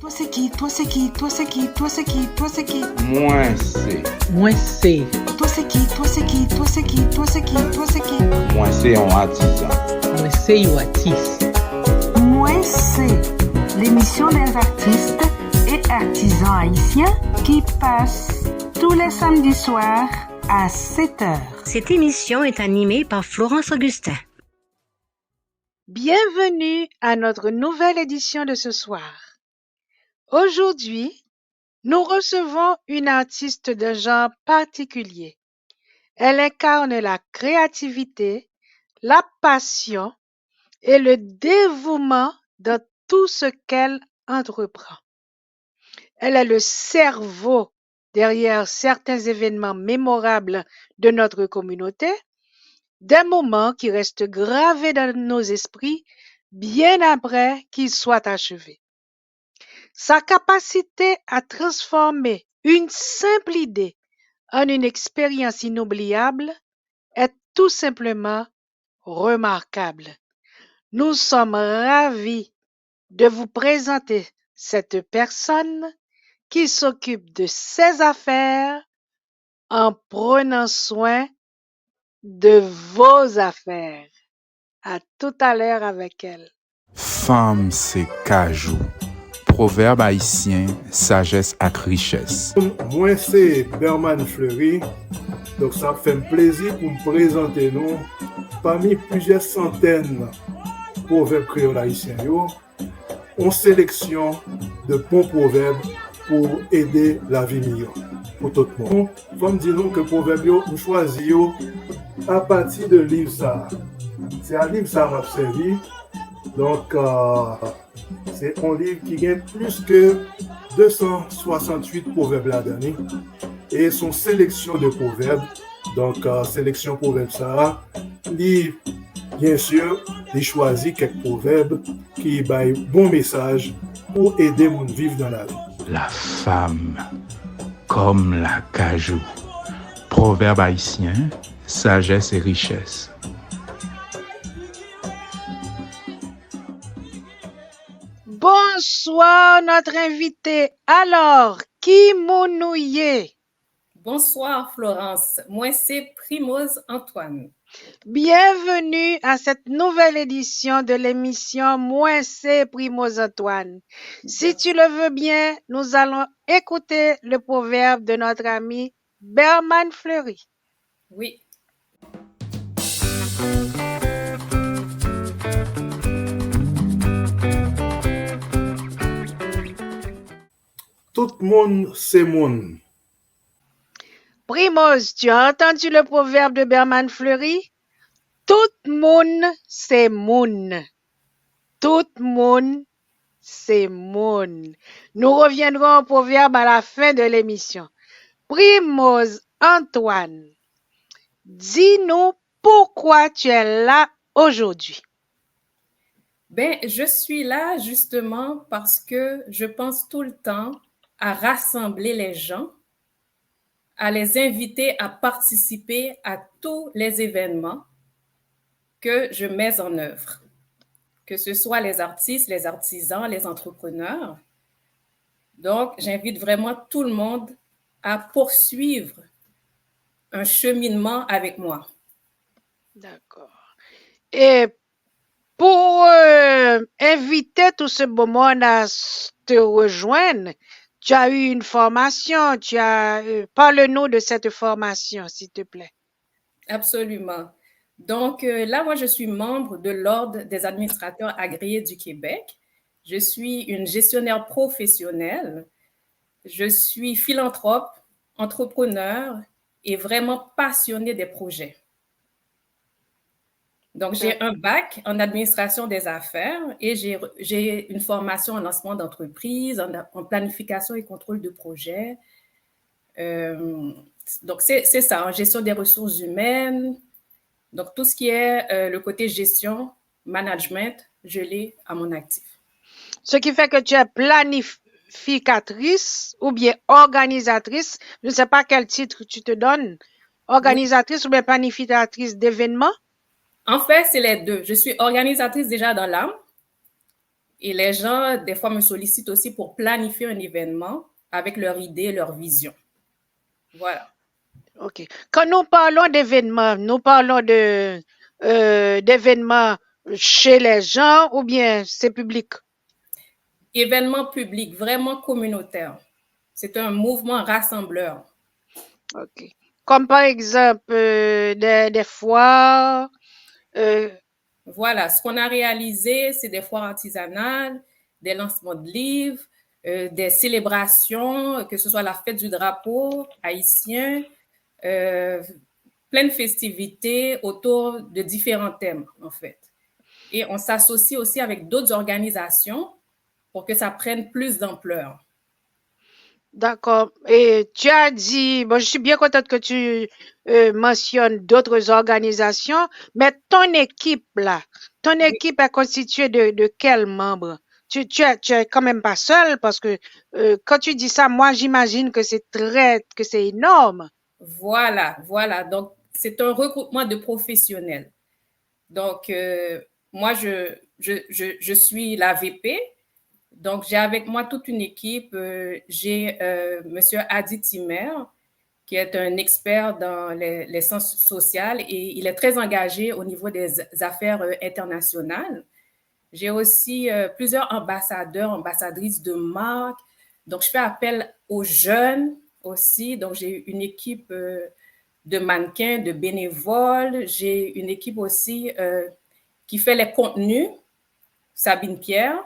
Toi c'est qui? Toi c'est qui? Toi c'est qui? Toi c'est qui? Toi c'est qui? Moi c'est. Moi c'est. Toi c'est qui? Toi c'est qui? Toi c'est qui? Toi c'est qui? Toi c'est qui? Moi c'est un artisan. Moi c'est un artiste. Moi c'est l'émission des artistes et artisans haïtiens qui passe tous les samedis soirs à 7h. Cette émission est animée par Florence Augustin. Bienvenue à notre nouvelle édition de ce soir. Aujourd'hui, nous recevons une artiste d'un genre particulier. Elle incarne la créativité, la passion et le dévouement dans tout ce qu'elle entreprend. Elle est le cerveau derrière certains événements mémorables de notre communauté, des moments qui restent gravés dans nos esprits bien après qu'ils soient achevés. Sa capacité à transformer une simple idée en une expérience inoubliable est tout simplement remarquable. Nous sommes ravis de vous présenter cette personne qui s'occupe de ses affaires en prenant soin de vos affaires. À tout à l'heure avec elle. Femme, c'est cajou. Proverbe haïtien, sagesse ak richesse. Moi, c'est Berman Fleury. Donc, ça fait un plaisir pour me présenter nous parmi plusieurs centaines de proverbes créoles haïtiens. On sélection de bons proverbes pour aider la vie meilleure pour tout le monde. Faut me dire que proverbes, nous choisissons à partir de livre ça. C'est un livre ça m'a servi. Donc, c'est un livre qui a plus que 268 proverbes là-dedans. Et son sélection de proverbes, donc sélection proverbes ça, livre, bien sûr, il choisit quelques proverbes qui baillent bon message pour aider mon vivre dans la vie. La femme, comme la cajou. Proverbe haïtien, sagesse et richesse. Bonsoir notre invité. Alors, qui mounouye? Bonsoir Florence, moi c'est Primoz Antoine. Bienvenue à cette nouvelle édition de l'émission Moi c'est Primoz Antoine. Si tu le veux bien, nous allons écouter le proverbe de notre ami Berman Fleury. Oui. Tout le monde, c'est monde. Primoz, tu as entendu le proverbe de Berman Fleury? Tout monde, c'est moun. Tout monde, c'est moun. Nous reviendrons au proverbe à la fin de l'émission. Primoz Antoine, dis-nous pourquoi tu es là aujourd'hui. Je suis là justement parce que je pense tout le temps à rassembler les gens, à les inviter à participer à tous les événements que je mets en œuvre, que ce soit les artistes, les artisans, les entrepreneurs. Donc, j'invite vraiment tout le monde à poursuivre un cheminement avec moi. D'accord. Et pour inviter tout ce beau monde à te rejoindre, tu as eu une formation. Parle-nous de cette formation, s'il te plaît. Absolument. Donc là, moi, je suis membre de l'Ordre des administrateurs agréés du Québec. Je suis une gestionnaire professionnelle. Je suis philanthrope, entrepreneur et vraiment passionnée des projets. Donc, j'ai un bac en administration des affaires et j'ai une formation en lancement d'entreprise, en planification et contrôle de projet. Donc, c'est ça, en gestion des ressources humaines. Donc, tout ce qui est le côté gestion, management, je l'ai à mon actif. Ce qui fait que tu es planificatrice ou bien organisatrice. Je ne sais pas quel titre tu te donnes. Organisatrice ou bien planificatrice d'événements? En fait, c'est les deux. Je suis organisatrice déjà dans l'âme. Et les gens, des fois, me sollicitent aussi pour planifier un événement avec leur idée, leur vision. Voilà. OK. Quand nous parlons d'événements, nous parlons d'événements chez les gens ou bien c'est public? Événement public, vraiment communautaire. C'est un mouvement rassembleur. OK. Comme par exemple des foires. Voilà, ce qu'on a réalisé, c'est des foires artisanales, des lancements de livres, des célébrations, que ce soit la fête du drapeau haïtien, plein de festivités autour de différents thèmes, en fait. Et on s'associe aussi avec d'autres organisations pour que ça prenne plus d'ampleur. D'accord. Et tu as dit, bon, je suis bien contente que tu mentionnes d'autres organisations, mais ton équipe là, ton équipe est constituée de quels membres? Tu es quand même pas seul parce que quand tu dis ça, moi j'imagine que c'est énorme. Voilà, voilà. Donc, c'est un regroupement de professionnels. Donc, moi, je suis la VP. Donc, j'ai avec moi toute une équipe. J'ai Monsieur Adi Timer, qui est un expert dans les sciences sociales et il est très engagé au niveau des affaires internationales. J'ai aussi plusieurs ambassadeurs, ambassadrices de marque. Donc, je fais appel aux jeunes aussi. Donc, j'ai une équipe de mannequins, de bénévoles. J'ai une équipe aussi qui fait les contenus, Sabine Pierre.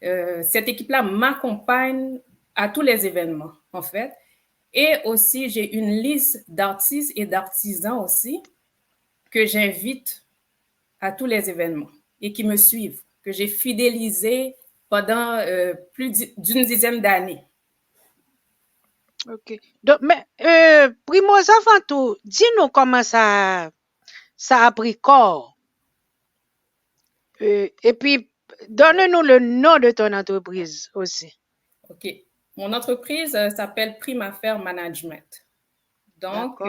Cette équipe-là m'accompagne à tous les événements, en fait. Et aussi, j'ai une liste d'artistes et d'artisans aussi que j'invite à tous les événements et qui me suivent, que j'ai fidélisés pendant plus d'une dizaine d'années. OK. Donc, mais Primo, avant tout, dis-nous comment ça a pris corps. Et puis, donne-nous le nom de ton entreprise aussi. OK. Mon entreprise s'appelle Primaffaire Management. Donc,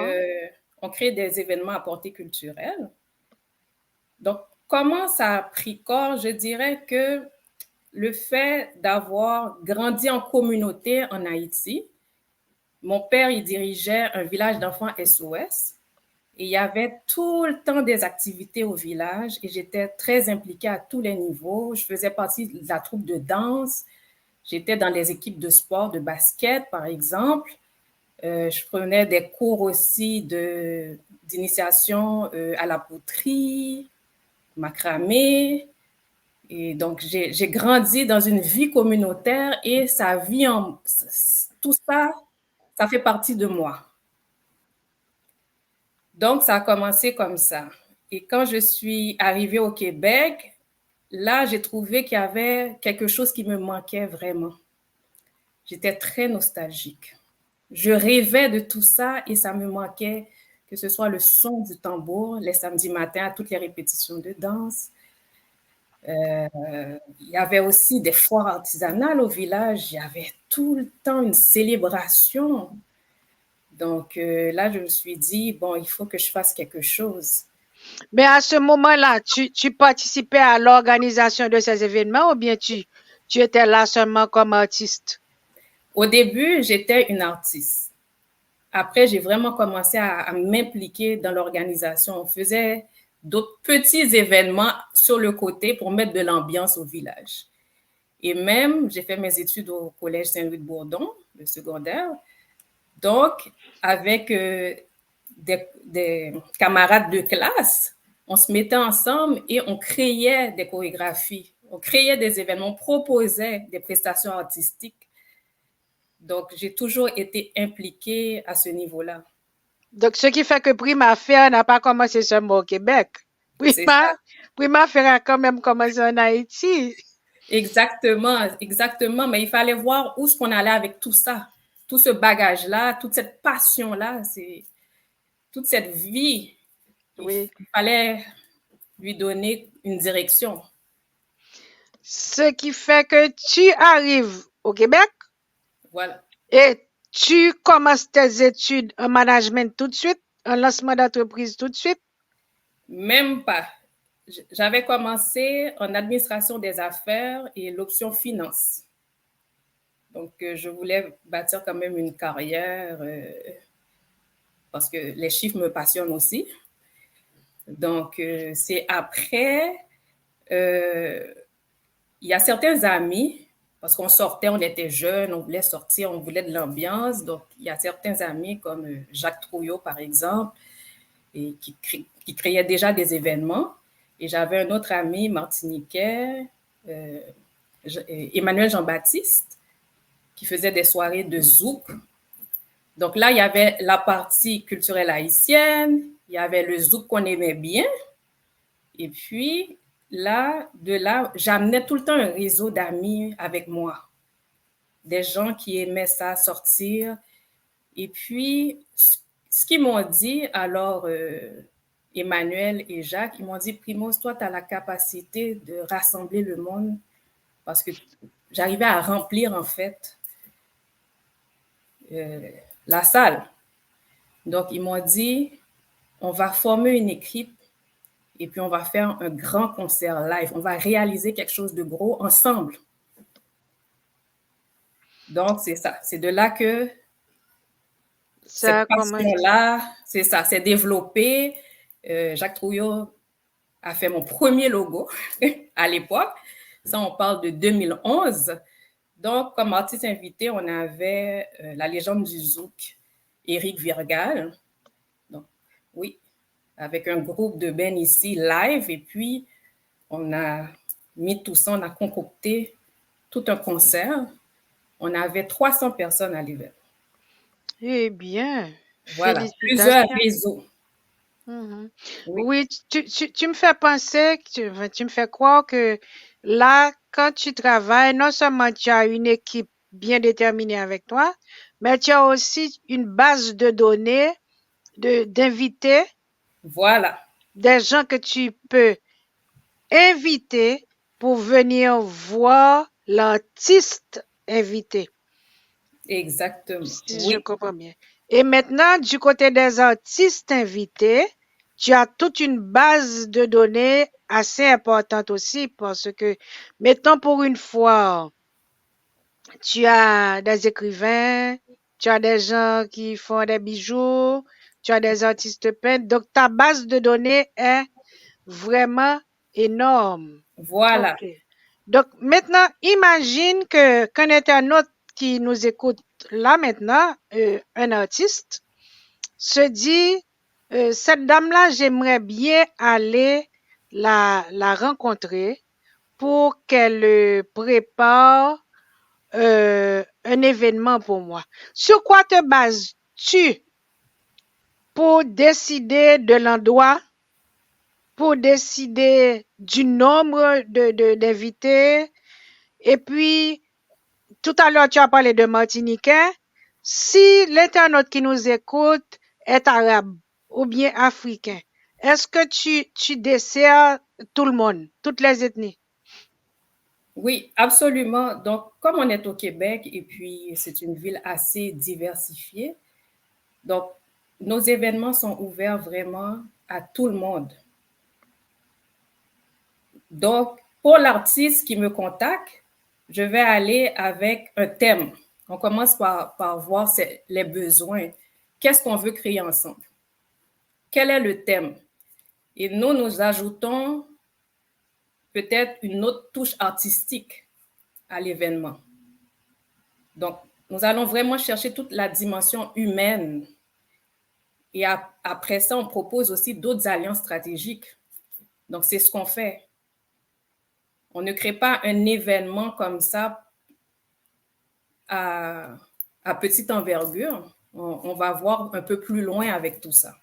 on crée des événements à portée culturelle. Donc, comment ça a pris corps? Je dirais que le fait d'avoir grandi en communauté en Haïti, mon père, il dirigeait un village d'enfants SOS et il y avait tout le temps des activités au village et j'étais très impliquée à tous les niveaux. Je faisais partie de la troupe de danse, j'étais dans les équipes de sport, de basket, par exemple. Je prenais des cours aussi d'initiation à la poterie, macramé. Et donc, j'ai grandi dans une vie communautaire et tout ça, ça fait partie de moi. Donc, ça a commencé comme ça. Et quand je suis arrivée au Québec, là, j'ai trouvé qu'il y avait quelque chose qui me manquait vraiment. J'étais très nostalgique. Je rêvais de tout ça et ça me manquait, que ce soit le son du tambour les samedis matins à toutes les répétitions de danse. Il y avait aussi des foires artisanales au village. Il y avait tout le temps une célébration. Donc là, je me suis dit, bon, il faut que je fasse quelque chose. Mais à ce moment-là, tu participais à l'organisation de ces événements ou bien tu étais là seulement comme artiste? Au début, j'étais une artiste. Après, j'ai vraiment commencé à m'impliquer dans l'organisation. On faisait d'autres petits événements sur le côté pour mettre de l'ambiance au village. Et même, j'ai fait mes études au Collège Saint-Louis de Bourdon, le secondaire. Donc, avec des camarades de classe, on se mettait ensemble et on créait des chorégraphies, on créait des événements, on proposait des prestations artistiques. Donc, j'ai toujours été impliquée à ce niveau-là. Donc, ce qui fait que Primaffaire n'a pas commencé seulement au Québec. Primaffaire a quand même commencé en Haïti. Exactement, exactement. Mais il fallait voir où est-ce qu'on allait avec tout ça, tout ce bagage-là, toute cette passion-là, toute cette vie. Oui. Il fallait lui donner une direction. Ce qui fait que tu arrives au Québec. Voilà. Et tu commences tes études en management tout de suite, en lancement d'entreprise tout de suite? Même pas. J'avais commencé en administration des affaires et l'option finance. Donc, je voulais bâtir quand même une carrière parce que les chiffres me passionnent aussi. Donc, c'est après, il y a certains amis, parce qu'on sortait, on était jeunes, on voulait sortir, on voulait de l'ambiance. Donc, il y a certains amis comme Jacques Trouillot, par exemple, et qui créaient déjà des événements. Et j'avais un autre ami martiniquais, Emmanuel Jean-Baptiste, qui faisait des soirées de zouk. Donc là, il y avait la partie culturelle haïtienne, il y avait le zouk qu'on aimait bien. Et puis, là, de là, j'amenais tout le temps un réseau d'amis avec moi. Des gens qui aimaient ça, sortir. Et puis, ce qu'ils m'ont dit, alors, Emmanuel et Jacques, ils m'ont dit, Primoz, toi, tu as la capacité de rassembler le monde parce que j'arrivais à remplir, en fait, la salle. Donc, ils m'ont dit, on va former une équipe et puis on va faire un grand concert live. On va réaliser quelque chose de gros ensemble. Donc, c'est ça. C'est de là que cette passion-là, c'est ça, s'est développée. Jacques Trouillot a fait mon premier logo à l'époque. Ça, on parle de 2011. Donc, comme artiste invité, on avait la légende du zouk, Éric Virgal. Donc, oui, avec un groupe de Ben ici, live. Et puis, on a mis tout ça, on a concocté tout un concert. On avait 300 personnes à l'événement. Eh bien, voilà, plusieurs réseaux. Oui, tu me fais penser, tu me fais croire que là, quand tu travailles, non seulement tu as une équipe bien déterminée avec toi, mais tu as aussi une base de données d'invités. Voilà. Des gens que tu peux inviter pour venir voir l'artiste invité. Exactement. Si je comprends bien. Et maintenant, du côté des artistes invités, tu as toute une base de données assez importante aussi parce que, mettons pour une fois, tu as des écrivains, tu as des gens qui font des bijoux, tu as des artistes peintres. Donc, ta base de données est vraiment énorme. Voilà. Okay. Donc, maintenant, imagine qu'un internaute qui nous écoute là maintenant, un artiste, se dit, cette dame-là, j'aimerais bien aller la rencontrer pour qu'elle prépare un événement pour moi. Sur quoi te bases-tu pour décider de l'endroit, pour décider du nombre d'invités? Et puis, tout à l'heure, tu as parlé de Martiniquais. Si l'internaute qui nous écoute est arabe ou bien africain, est-ce que tu desserres tout le monde, toutes les ethnies? Oui, absolument. Donc, comme on est au Québec et puis c'est une ville assez diversifiée, donc nos événements sont ouverts vraiment à tout le monde. Donc, pour l'artiste qui me contacte, je vais aller avec un thème. On commence par voir les besoins. Qu'est-ce qu'on veut créer ensemble? Quel est le thème? Et nous ajoutons peut-être une autre touche artistique à l'événement. Donc, nous allons vraiment chercher toute la dimension humaine. Et après ça, on propose aussi d'autres alliances stratégiques. Donc, c'est ce qu'on fait. On ne crée pas un événement comme ça à petite envergure. On va voir un peu plus loin avec tout ça.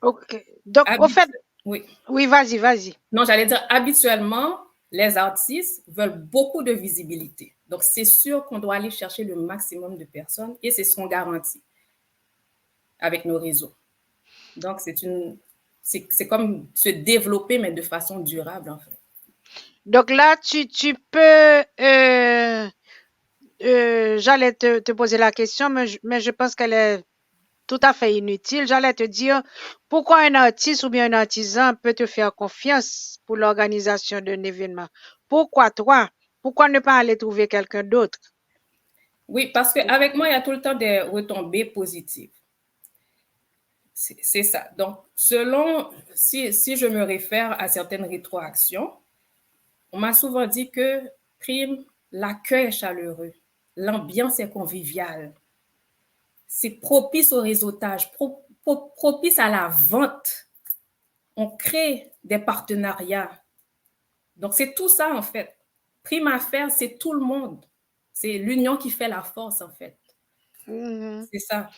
OK. Donc, au fait... Oui, vas-y. Non, j'allais dire, habituellement, les artistes veulent beaucoup de visibilité. Donc, c'est sûr qu'on doit aller chercher le maximum de personnes et c'est ce qu'on garantit avec nos réseaux. Donc, c'est comme se développer, mais de façon durable, en fait. Donc là, tu peux... j'allais te poser la question, mais je pense qu'elle est tout à fait inutile. J'allais te dire pourquoi un artiste ou bien un artisan peut te faire confiance pour l'organisation d'un événement. Pourquoi toi? Pourquoi ne pas aller trouver quelqu'un d'autre? Oui, parce qu'avec moi, il y a tout le temps des retombées positives. C'est ça. Donc, si je me réfère à certaines rétroactions, on m'a souvent dit que, Prime, l'accueil est chaleureux, l'ambiance est conviviale, c'est propice au réseautage, propice à la vente. On crée des partenariats. Donc, c'est tout ça, en fait. Prime Affaires, c'est tout le monde. C'est l'union qui fait la force, en fait. C'est ça.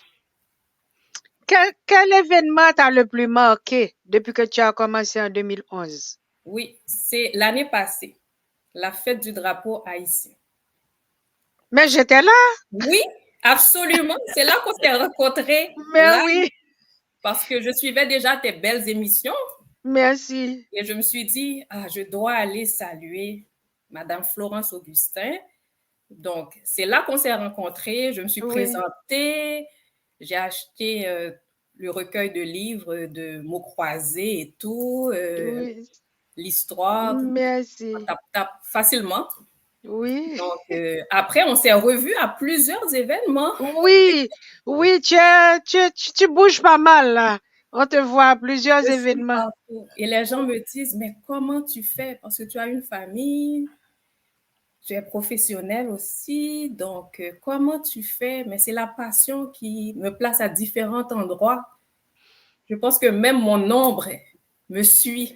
Quel événement t'a le plus marqué depuis que tu as commencé en 2011? Oui, c'est l'année passée, la fête du drapeau haïtien. Mais j'étais là. Oui, absolument. C'est là qu'on s'est rencontrés. Mais là, oui. Parce que je suivais déjà tes belles émissions. Merci. Et je me suis dit, je dois aller saluer Madame Florence Augustin. Donc, c'est là qu'on s'est rencontrés. Je me suis présentée. J'ai acheté le recueil de livres de mots croisés et tout. L'histoire. Merci. Tape facilement. Oui. Donc, après, on s'est revus à plusieurs événements. Oui, tu bouges pas mal là. On te voit à plusieurs événements. Et les gens me disent, mais comment tu fais? Parce que tu as une famille, tu es professionnelle aussi, donc comment tu fais? Mais c'est la passion qui me place à différents endroits. Je pense que même mon ombre me suit.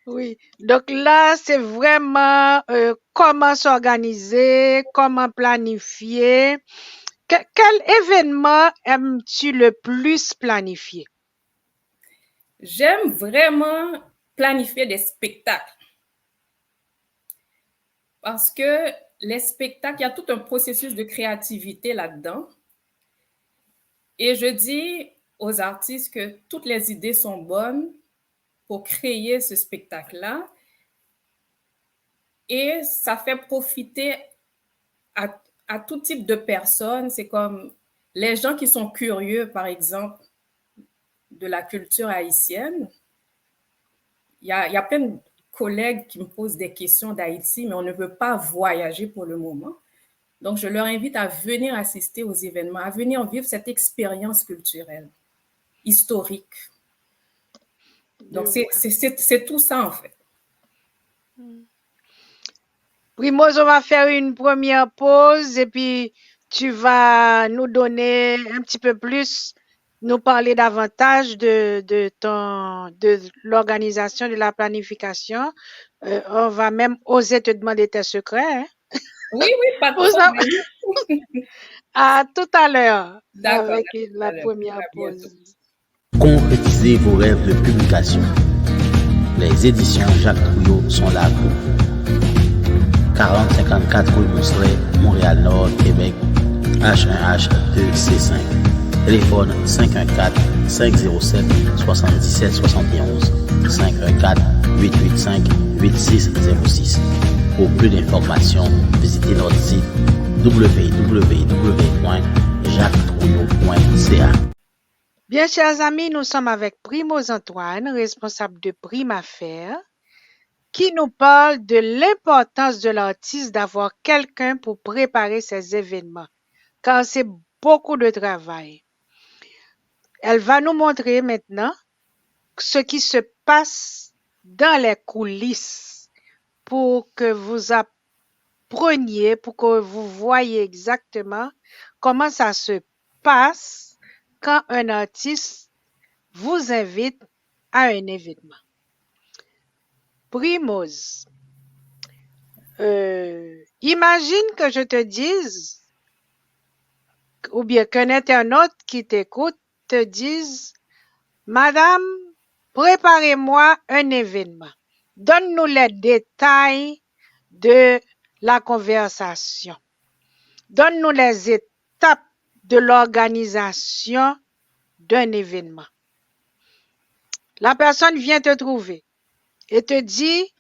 Oui, donc là, c'est vraiment comment s'organiser, comment planifier. Quel événement aimes-tu le plus planifier? J'aime vraiment planifier des spectacles. Parce que les spectacles, il y a tout un processus de créativité là-dedans. Et je dis aux artistes que toutes les idées sont bonnes pour créer ce spectacle-là. Et ça fait profiter à tout type de personnes. C'est comme les gens qui sont curieux, par exemple, de la culture haïtienne. Il y a plein de collègues qui me posent des questions d'Haïti, mais on ne veut pas voyager pour le moment. Donc, je leur invite à venir assister aux événements, à venir vivre cette expérience culturelle, historique. Donc, c'est tout ça, en fait. Primoz, on va faire une première pause et puis tu vas nous donner un petit peu plus, nous parler davantage de l'organisation, de la planification. On va même oser te demander tes secrets. Hein? Oui, pas de problème. À tout à l'heure avec la première pause. Concrétisez vos rêves de publication. Les éditions Jacques Trouillot sont là pour vous. 4054 rue Mousselet, Montréal-Nord, Québec, H1H2C5. Téléphone 514-507-7771, 514-885-8606. Pour plus d'informations, visitez notre site www.jacquestrouillot.ca. Bien, chers amis, nous sommes avec Primoz Antoine, responsable de Prime Affaires, qui nous parle de l'importance de l'artiste d'avoir quelqu'un pour préparer ses événements, car c'est beaucoup de travail. Elle va nous montrer maintenant ce qui se passe dans les coulisses pour que vous appreniez, pour que vous voyez exactement comment ça se passe quand un artiste vous invite à un événement. Primoz, imagine que je te dise, ou bien qu'un internaute qui t'écoute te dise, Madame, préparez-moi un événement. Donne-nous les détails de la conversation. Donne-nous les étapes de l'organisation d'un événement. La personne vient te trouver et te dit,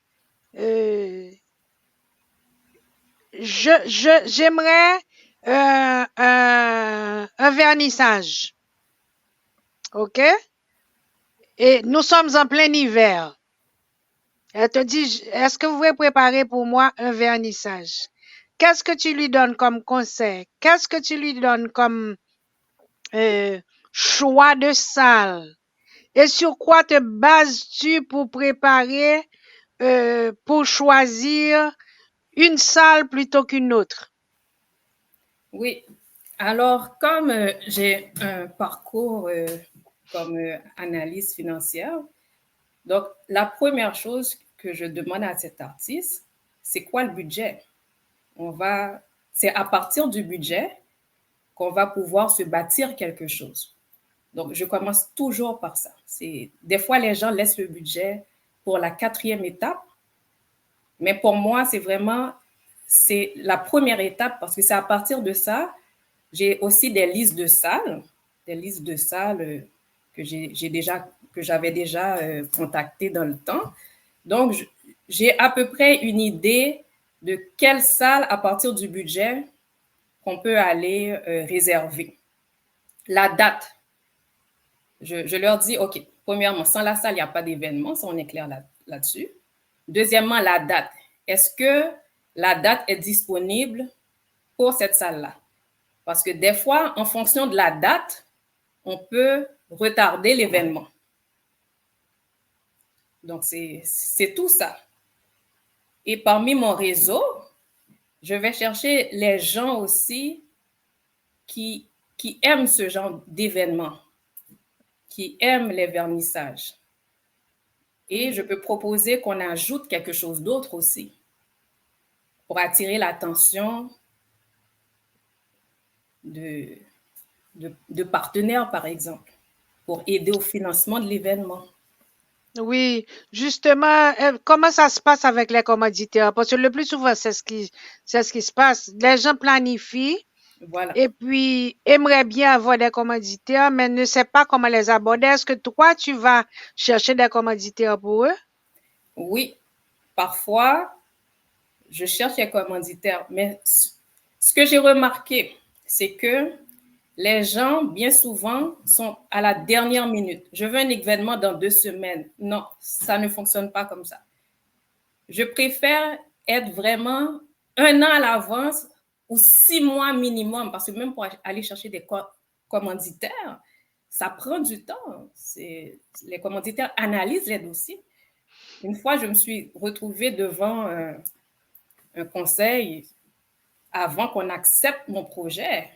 j'aimerais un vernissage. OK? Et nous sommes en plein hiver. Elle te dit, est-ce que vous pouvez préparer pour moi un vernissage? Qu'est-ce que tu lui donnes comme conseil? Qu'est-ce que tu lui donnes comme choix de salle? Et sur quoi te bases-tu pour préparer, pour choisir une salle plutôt qu'une autre? Oui. Alors, comme j'ai un parcours comme analyste financière, donc la première chose que je demande à cet artiste, c'est quoi le budget? C'est à partir du budget qu'on va pouvoir se bâtir quelque chose. Donc, je commence toujours par ça. Des fois, les gens laissent le budget pour la 4e étape, mais pour moi, c'est la première étape parce que c'est à partir de ça, j'ai aussi des listes de salles que j'avais déjà contactées dans le temps. Donc, j'ai à peu près une idée de quelle salle, à partir du budget, qu'on peut aller réserver. La date, je leur dis, OK, premièrement, sans la salle, il n'y a pas d'événement, ça on est clair là-dessus. Deuxièmement, la date. Est-ce que la date est disponible pour cette salle-là? Parce que des fois, en fonction de la date, on peut retarder l'événement. Donc, c'est tout ça. Et parmi mon réseau, je vais chercher les gens aussi qui aiment ce genre d'événement, qui aiment les vernissages. Et je peux proposer qu'on ajoute quelque chose d'autre aussi pour attirer l'attention de partenaires, par exemple, pour aider au financement de l'événement. Oui, justement, comment ça se passe avec les commanditaires? Parce que le plus souvent, c'est ce qui se passe. Les gens planifient Voilà. et puis aimeraient bien avoir des commanditaires, mais ne savent pas comment les aborder. Est-ce que toi, tu vas chercher des commanditaires pour eux? Oui, parfois, je cherche les commanditaires, mais ce que j'ai remarqué, c'est que les gens, bien souvent, sont à la dernière minute. Je veux un événement dans 2 semaines. Non, ça ne fonctionne pas comme ça. Je préfère être vraiment 1 an à l'avance ou 6 mois minimum, parce que même pour aller chercher des commanditaires, ça prend du temps. Les commanditaires analysent les dossiers. Une fois, je me suis retrouvée devant un conseil avant qu'on accepte mon projet.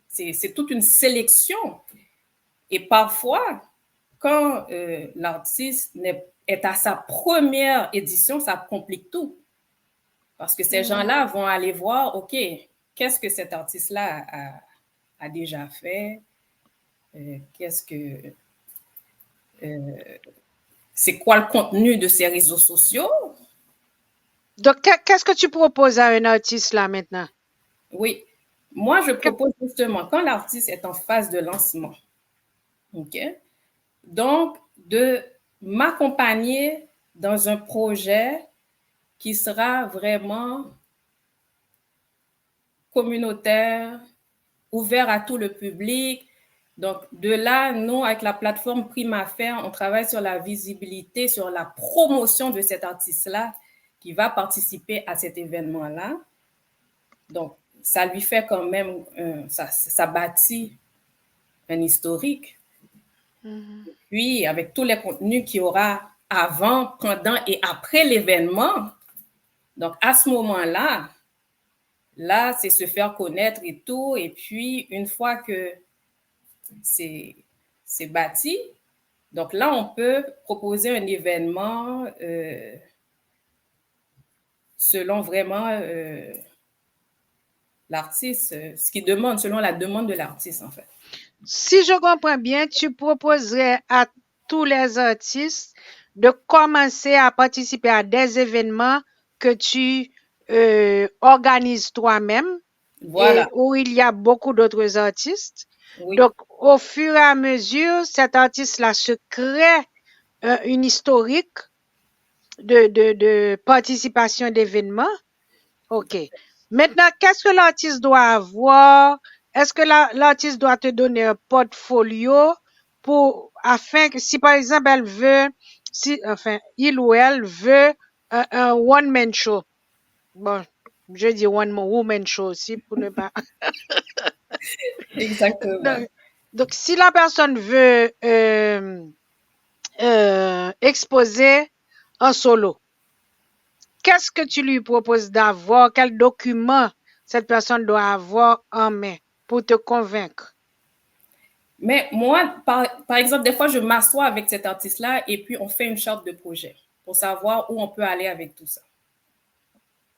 C'est toute une sélection. Et parfois, quand l'artiste est à sa première édition, ça complique tout. Parce que ces gens-là vont aller voir, OK, qu'est-ce que cet artiste-là a déjà fait? C'est quoi le contenu de ses réseaux sociaux? Donc, qu'est-ce que tu proposes à un artiste là maintenant? Oui, moi, je propose justement, quand l'artiste est en phase de lancement, OK, donc de m'accompagner dans un projet qui sera vraiment communautaire, ouvert à tout le public. Donc, de là, nous, avec la plateforme Prime Affaires, on travaille sur la visibilité, sur la promotion de cet artiste-là qui va participer à cet événement-là. Donc, ça lui fait quand même, ça bâtit un historique. Puis, avec tous les contenus qu'il y aura avant, pendant et après l'événement, donc à ce moment-là, là, c'est se faire connaître et tout. Et puis, une fois que c'est bâti, donc là, on peut proposer un événement selon vraiment l'artiste, ce qu'il demande, selon la demande de l'artiste, en fait. Si je comprends bien, tu proposerais à tous les artistes de commencer à participer à des événements que tu organises toi-même, Voilà. et où il y a beaucoup d'autres artistes. Oui. Donc, au fur et à mesure, cet artiste-là se crée une historique de participation d'événements. OK. Maintenant, qu'est-ce que l'artiste doit avoir? Est-ce que l'artiste doit te donner un portfolio afin que si par exemple elle veut, il ou elle veut un one-man show. Bon, je dis one-woman show aussi pour ne pas. Exactement. Donc, si la personne veut exposer en solo, qu'est-ce que tu lui proposes d'avoir? Quel document cette personne doit avoir en main pour te convaincre? Mais moi, par exemple, des fois, je m'assois avec cet artiste-là et puis on fait une charte de projet pour savoir où on peut aller avec tout ça.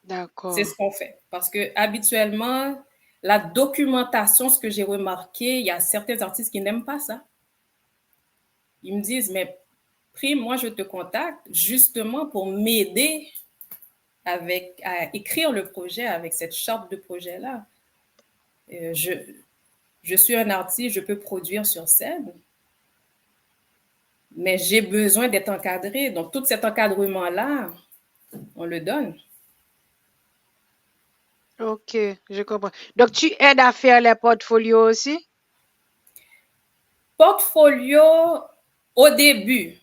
D'accord. C'est ce qu'on fait. Parce que habituellement, la documentation, ce que j'ai remarqué, il y a certains artistes qui n'aiment pas ça. Ils me disent, mais Prime, moi, je te contacte justement pour m'aider à écrire le projet avec cette charte de projet-là. Je suis un artiste, je peux produire sur scène, mais j'ai besoin d'être encadré. Donc, tout cet encadrement-là, on le donne. Ok, je comprends. Donc, tu aides à faire les portfolios aussi? Portfolio, au début,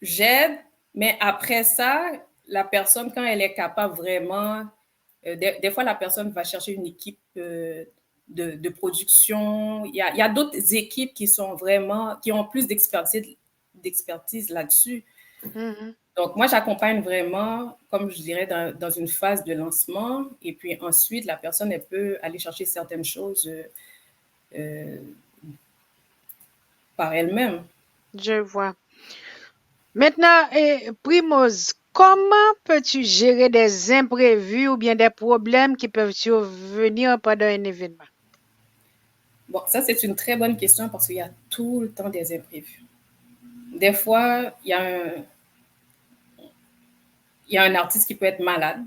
j'aide, mais après ça, la personne, quand elle est capable vraiment, des fois, la personne va chercher une équipe de production. Il y a d'autres équipes qui ont plus d'expertise là-dessus. Mm-hmm. Donc, moi, j'accompagne vraiment, comme je dirais, dans une phase de lancement. Et puis ensuite, la personne, elle peut aller chercher certaines choses par elle-même. Je vois. Maintenant, Primoz, comment peux-tu gérer des imprévus ou bien des problèmes qui peuvent survenir pendant un événement? Bon, ça, c'est une très bonne question parce qu'il y a tout le temps des imprévus. Des fois, il y a un artiste qui peut être malade.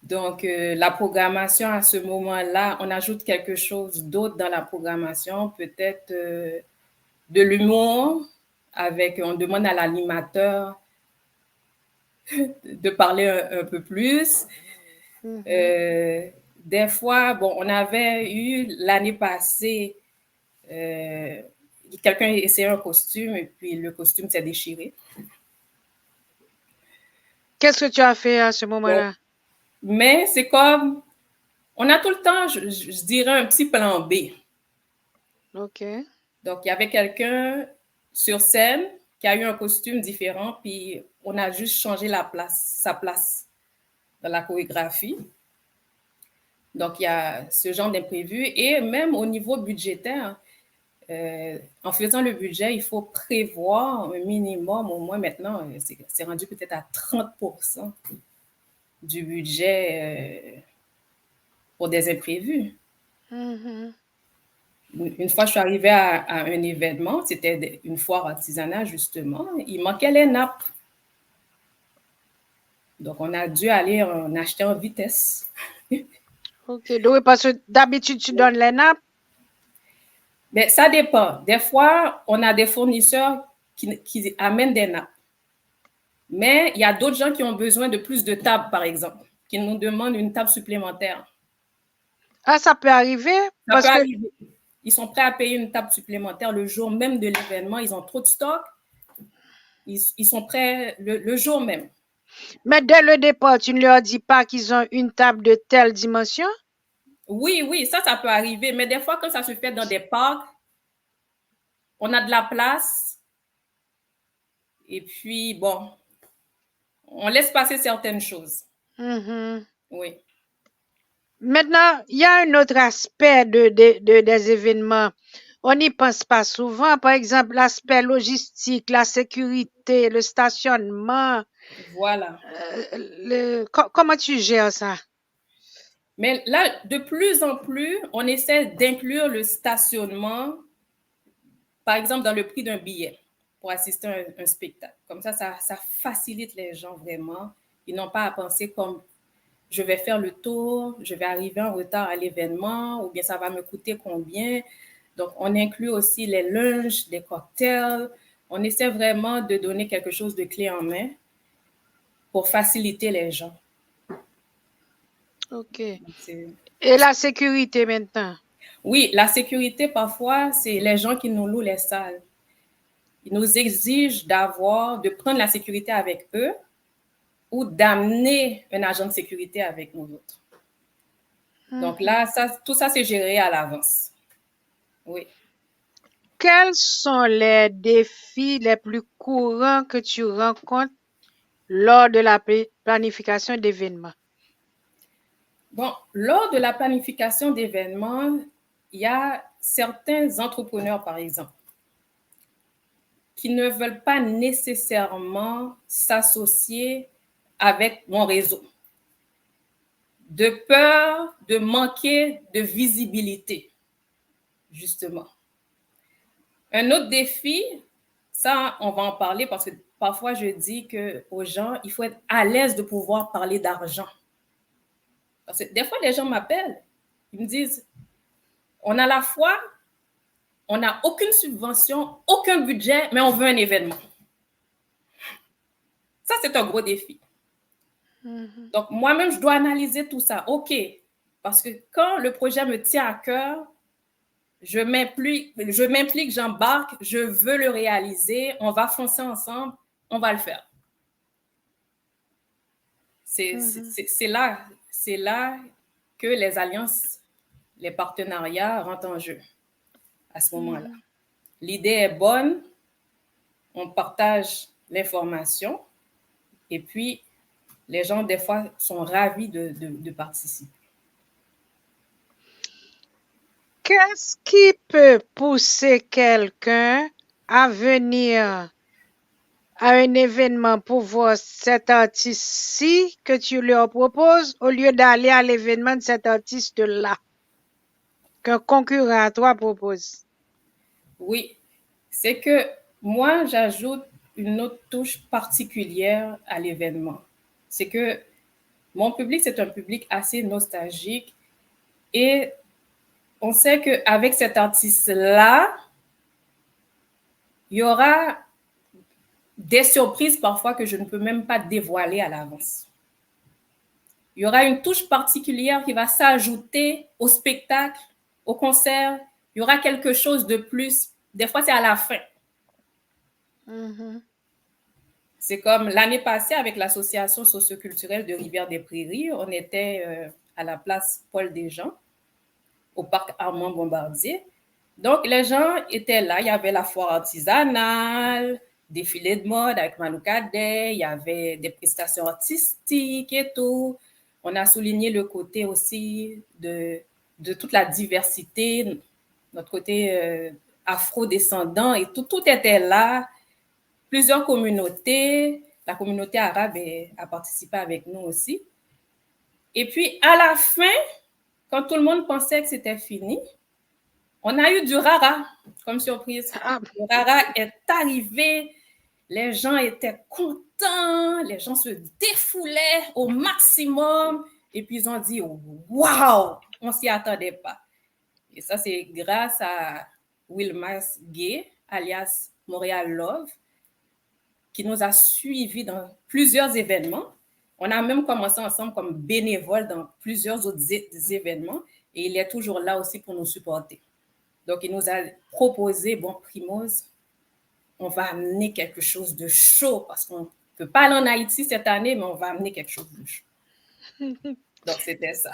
Donc, la programmation à ce moment-là, on ajoute quelque chose d'autre dans la programmation, peut-être de l'humour, on demande à l'animateur de parler un peu plus. Mm-hmm. Des fois, bon, on avait eu l'année passée, quelqu'un essayait un costume et puis le costume s'est déchiré. Qu'est-ce que tu as fait à ce moment-là? Mais c'est comme, on a tout le temps, je dirais, un petit plan B. OK. Donc, il y avait quelqu'un sur scène qui a eu un costume différent, puis on a juste changé sa place dans la chorégraphie. Donc, il y a ce genre d'imprévu. Et même au niveau budgétaire, en faisant le budget, il faut prévoir un minimum, au moins maintenant, c'est rendu peut-être à 30% du budget pour des imprévus. Mm-hmm. Une fois, je suis arrivée à un événement, c'était une foire artisanale, justement. Il manquait les nappes. Donc, on a dû aller en acheter en vitesse. OK. Donc, parce que d'habitude, tu donnes les nappes? Mais ça dépend. Des fois, on a des fournisseurs qui amènent des nappes. Mais il y a d'autres gens qui ont besoin de plus de tables, par exemple, qui nous demandent une table supplémentaire. Ah, ça peut arriver? Ça peut arriver. Ils sont prêts à payer une table supplémentaire le jour même de l'événement. Ils ont trop de stock. Ils sont prêts le jour même. Mais dès le départ, tu ne leur dis pas qu'ils ont une table de telle dimension? Oui, ça peut arriver. Mais des fois, quand ça se fait dans des parcs, on a de la place. Et puis, bon, on laisse passer certaines choses. Mm-hmm. Oui. Maintenant, il y a un autre aspect des événements. On n'y pense pas souvent. Par exemple, l'aspect logistique, la sécurité, le stationnement. Voilà. Comment tu gères ça? Mais là, de plus en plus, on essaie d'inclure le stationnement, par exemple, dans le prix d'un billet pour assister à un spectacle. Comme ça facilite les gens vraiment. Ils n'ont pas à penser comme je vais faire le tour, je vais arriver en retard à l'événement, ou bien ça va me coûter combien. Donc, on inclut aussi les lunchs, les cocktails. On essaie vraiment de donner quelque chose de clé en main. pour faciliter les gens. OK. C'est- Et la sécurité maintenant? Oui, la sécurité, parfois, c'est les gens qui nous louent les salles. Ils nous exigent de prendre la sécurité avec eux ou d'amener un agent de sécurité avec nous autres. Donc là, tout ça, c'est géré à l'avance. Oui. Quels sont les défis les plus courants que tu rencontres lors de la planification d'événements? Bon, lors de la planification d'événements, il y a certains entrepreneurs, par exemple, qui ne veulent pas nécessairement s'associer avec mon réseau, de peur de manquer de visibilité, justement. Un autre défi, ça, on va en parler parce que parfois je dis aux gens, il faut être à l'aise de pouvoir parler d'argent. Parce que des fois, les gens m'appellent, ils me disent, on a la foi, on n'a aucune subvention, aucun budget, mais on veut un événement. Ça, c'est un gros défi. Donc, moi-même, je dois analyser tout ça. OK, parce que quand le projet me tient à cœur, je m'implique, j'embarque, je veux le réaliser, on va foncer ensemble, on va le faire. C'est là que les alliances, les partenariats rentrent en jeu à ce moment-là. L'idée est bonne, on partage l'information et puis les gens, des fois, sont ravis de participer. Qu'est-ce qui peut pousser quelqu'un à venir à un événement pour voir cet artiste-ci que tu leur proposes au lieu d'aller à l'événement de cet artiste-là qu'un concurrent à toi propose? Oui, c'est que moi, j'ajoute une autre touche particulière à l'événement. C'est que mon public, c'est un public assez nostalgique et on sait qu'avec cet artiste-là, il y aura des surprises parfois que je ne peux même pas dévoiler à l'avance. Il y aura une touche particulière qui va s'ajouter au spectacle, au concert. Il y aura quelque chose de plus. Des fois, c'est à la fin. C'est comme l'année passée avec l'association socioculturelle de Rivière-des-Prairies, on était à la place Paul Desjans, au parc Armand-Bombardier. Donc, les gens étaient là. Il y avait la foire artisanale, défilé de mode avec Manu Cadet, il y avait des prestations artistiques et tout. On a souligné le côté aussi de toute la diversité, notre côté afro-descendant et tout était là. Plusieurs communautés, la communauté arabe a participé avec nous aussi. Et puis, à la fin, quand tout le monde pensait que c'était fini, on a eu du rara comme surprise. Le rara est arrivé, les gens étaient contents, les gens se défoulaient au maximum et puis ils ont dit « Waouh !» On ne s'y attendait pas. Et ça, c'est grâce à Wilmas Gay, alias Montréal Love, qui nous a suivis dans plusieurs événements. On a même commencé ensemble comme bénévole dans plusieurs autres événements et il est toujours là aussi pour nous supporter. Donc, il nous a proposé, bon, Primoz, on va amener quelque chose de chaud parce qu'on ne peut pas aller en Haïti cette année, mais on va amener quelque chose de chaud. Donc, c'était ça.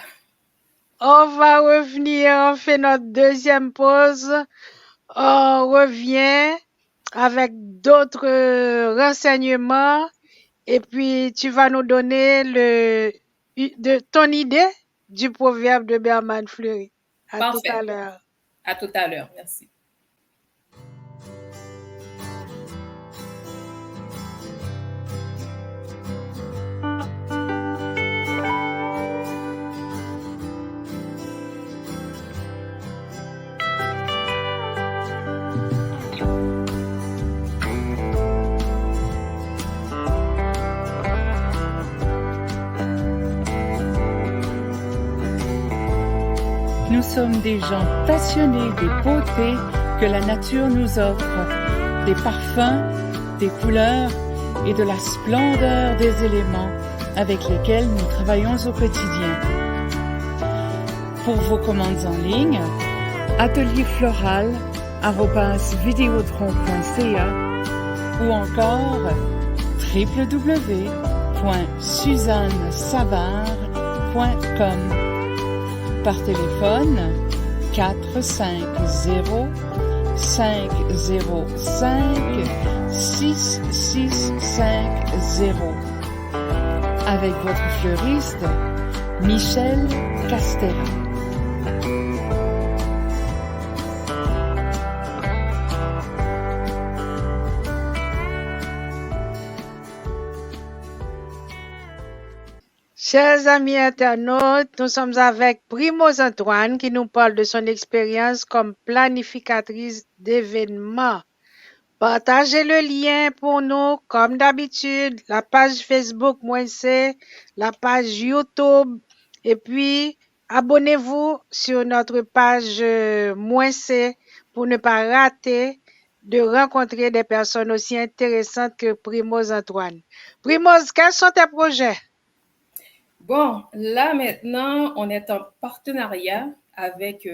On va revenir, on fait notre deuxième pause. On revient avec d'autres renseignements et puis tu vas nous donner ton idée du proverbe de Berman Fleury. À tout à l'heure. À tout à l'heure, merci. Nous sommes des gens passionnés des beautés que la nature nous offre, des parfums, des couleurs et de la splendeur des éléments avec lesquels nous travaillons au quotidien. Pour vos commandes en ligne, atelierfloral@videotron.ca ou encore www.suzannesavard.com. Par téléphone 450 505 6650 avec votre fleuriste Michel Castera. Chers amis internautes, nous sommes avec Primoz Antoine qui nous parle de son expérience comme planificatrice d'événements. Partagez le lien pour nous, comme d'habitude, la page Facebook Moïse, la page YouTube, et puis abonnez-vous sur notre page Moïse pour ne pas rater de rencontrer des personnes aussi intéressantes que Primoz Antoine. Primoz, quels sont tes projets? Bon, là maintenant, on est en partenariat avec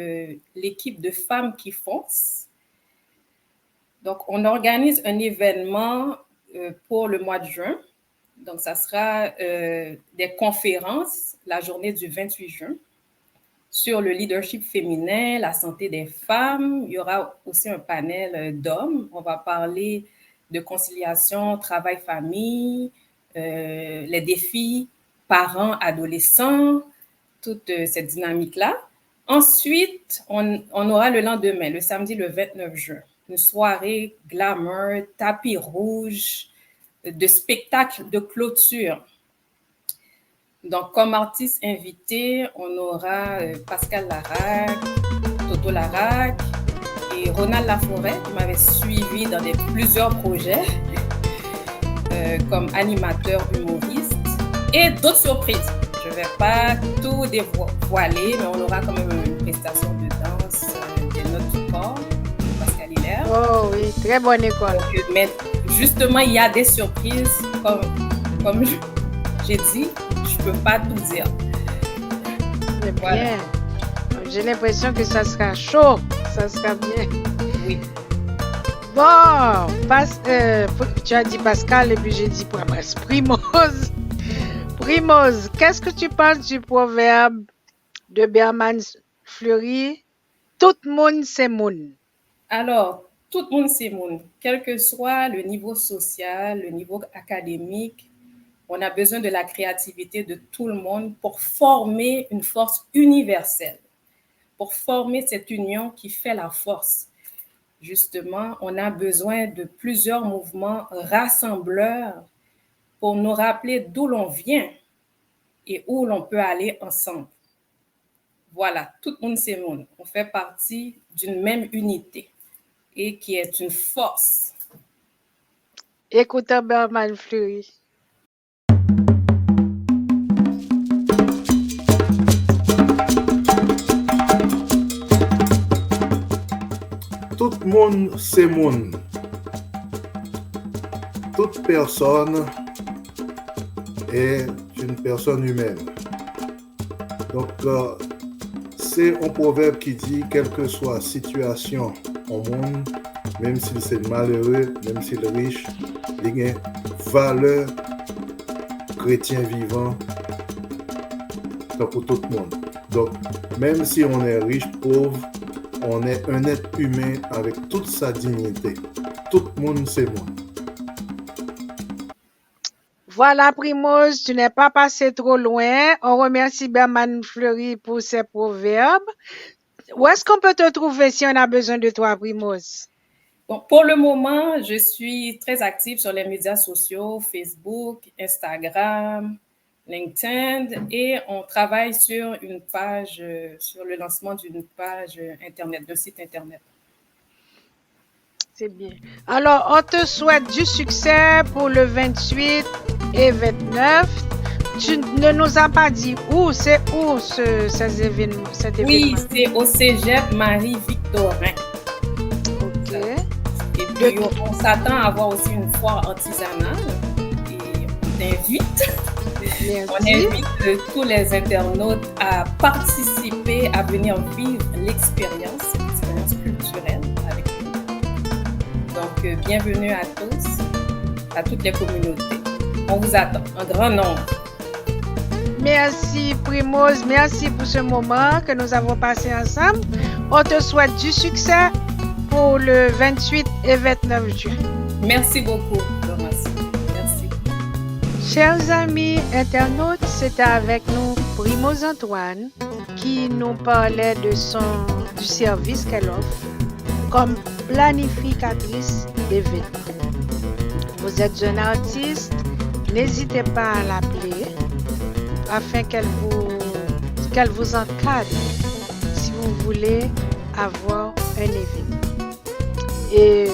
l'équipe de Femmes qui foncent. Donc, on organise un événement pour le mois de juin. Donc, ça sera des conférences la journée du 28 juin sur le leadership féminin, la santé des femmes. Il y aura aussi un panel d'hommes. On va parler de conciliation, travail-famille, les défis parents, adolescents, toute cette dynamique-là. Ensuite, on aura le lendemain, le samedi le 29 juin, une soirée glamour, tapis rouge, de spectacle de clôture. Donc, comme artiste invité, on aura Pascal Larac, Toto Larac et Ronald Laforêt, qui m'avait suivi dans plusieurs projets comme animateur humoriste. Et d'autres surprises. Je ne vais pas tout dévoiler, mais on aura quand même une prestation de danse des notes du corps de Pascal Hilaire. Oh oui, très bonne école. Donc, mais justement, il y a des surprises. Comme j'ai dit, je ne peux pas tout dire. C'est bien. J'ai l'impression que ça sera chaud. Ça sera bien. Oui. Bon, tu as dit Pascal et puis j'ai dit Primoz. Primoz, qu'est-ce que tu penses du proverbe de Berman Fleury? Tout le monde c'est moun. Alors, tout le monde c'est moun. Quel que soit le niveau social, le niveau académique, on a besoin de la créativité de tout le monde pour former une force universelle, pour former cette union qui fait la force. Justement, on a besoin de plusieurs mouvements rassembleurs pour nous rappeler d'où l'on vient et où l'on peut aller ensemble. Voilà, tout le monde c'est monde. On fait partie d'une même unité et qui est une force. Écoutons Berman Fleury. Tout le monde c'est monde. Toute personne est une personne humaine. Donc, c'est un proverbe qui dit, quelle que soit la situation au monde, même s'il c'est malheureux, même s'il est riche, il y a une valeur chrétien vivant pour tout le monde. Donc, même si on est riche, pauvre, on est un être humain avec toute sa dignité. Tout le monde, c'est moi. Voilà, Primoz, tu n'es pas passé trop loin. On remercie Berman Fleury pour ses proverbes. Où est-ce qu'on peut te trouver si on a besoin de toi, Primoz? Bon, pour le moment, je suis très active sur les médias sociaux, Facebook, Instagram, LinkedIn, et on travaille sur une page, sur le lancement d'une page Internet, d'un site Internet. C'est bien. Alors, on te souhaite du succès pour le 28 et 29. Tu ne nous as pas dit où, c'est où cet événement? Oui, c'est au Cégep Marie-Victorin. OK. Et puis, on s'attend à avoir aussi une foire artisanale t'invite. Merci. On invite tous les internautes à participer, à venir vivre l'expérience culturelle avec nous. Donc, bienvenue à tous, à toutes les communautés. On vous attend en grand nombre. Merci Primoz, merci pour ce moment que nous avons passé ensemble. On te souhaite du succès pour le 28 et 29 juin. Merci beaucoup, Thomas. Merci. Chers amis internautes, c'était avec nous Primoz Antoine qui nous parlait du service qu'elle offre comme planificatrice d'événements. Vous êtes jeune artiste, n'hésitez pas à l'appeler afin qu'elle vous encadre si vous voulez avoir un événement. Et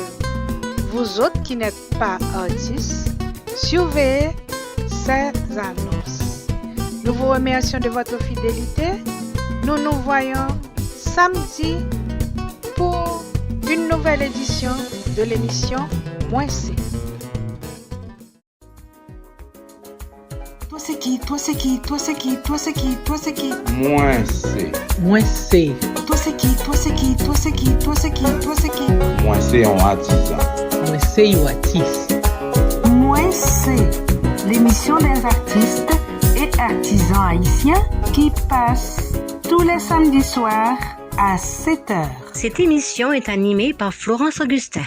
vous autres qui n'êtes pas artistes, surveillez ces annonces. Nous vous remercions de votre fidélité. Nous nous voyons samedi pour une nouvelle édition de l'émission Moins C. Moins C. Moins C. Moins C en artisan. Moins C ou artiste. Moins C, l'émission des artistes et artisans haïtiens qui passe tous les samedis soirs à 7h. Cette émission est animée par Florence Augustin.